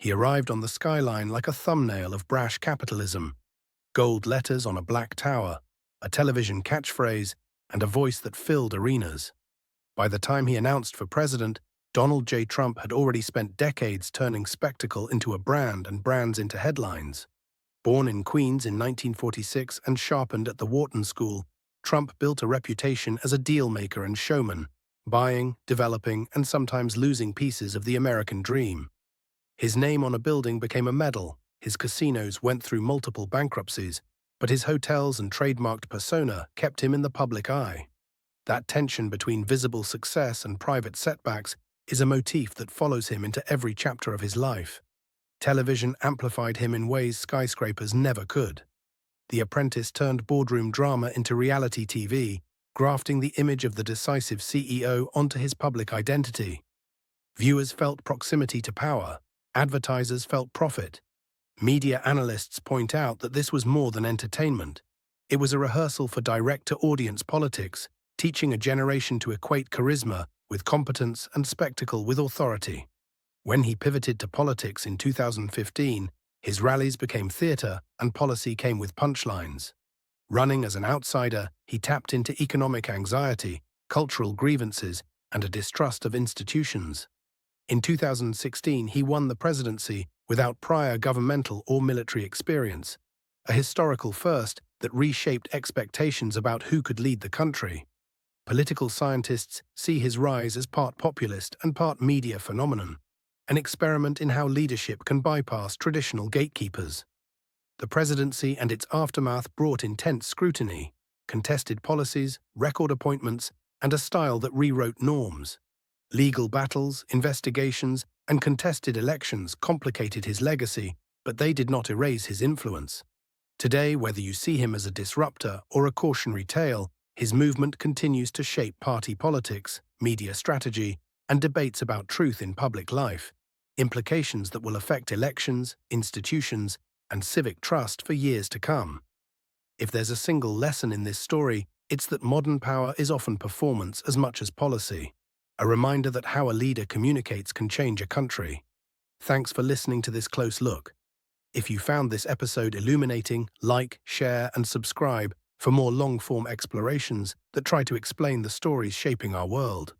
He arrived on the skyline like a thumbnail of brash capitalism, gold letters on a black tower, a television catchphrase, and a voice that filled arenas. By the time he announced for president, Donald J. Trump had already spent decades turning spectacle into a brand and brands into headlines. Born in Queens in 1946 and sharpened at the Wharton School, Trump built a reputation as a deal-maker and showman, buying, developing, and sometimes losing pieces of the American dream. His name on a building became a medal, his casinos went through multiple bankruptcies, but his hotels and trademarked persona kept him in the public eye. That tension between visible success and private setbacks is a motif that follows him into every chapter of his life. Television amplified him in ways skyscrapers never could. The Apprentice turned boardroom drama into reality TV, grafting the image of the decisive CEO onto his public identity. Viewers felt proximity to power. Advertisers felt profit. Media analysts point out that this was more than entertainment. It was a rehearsal for direct-to-audience politics, teaching a generation to equate charisma with competence and spectacle with authority. When he pivoted to politics in 2015, his rallies became theater and policy came with punchlines. Running as an outsider, he tapped into economic anxiety, cultural grievances, and a distrust of institutions. In 2016, he won the presidency without prior governmental or military experience, a historical first that reshaped expectations about who could lead the country. Political scientists see his rise as part populist and part media phenomenon, an experiment in how leadership can bypass traditional gatekeepers. The presidency and its aftermath brought intense scrutiny, contested policies, record appointments, and a style that rewrote norms. Legal battles, investigations, and contested elections complicated his legacy, but they did not erase his influence. Today, whether you see him as a disruptor or a cautionary tale, his movement continues to shape party politics, media strategy, and debates about truth in public life, implications that will affect elections, institutions, and civic trust for years to come. If there's a single lesson in this story, it's that modern power is often performance as much as policy, a reminder that how a leader communicates can change a country. Thanks for listening to this close look. If you found this episode illuminating, like, share, and subscribe for more long-form explorations that try to explain the stories shaping our world.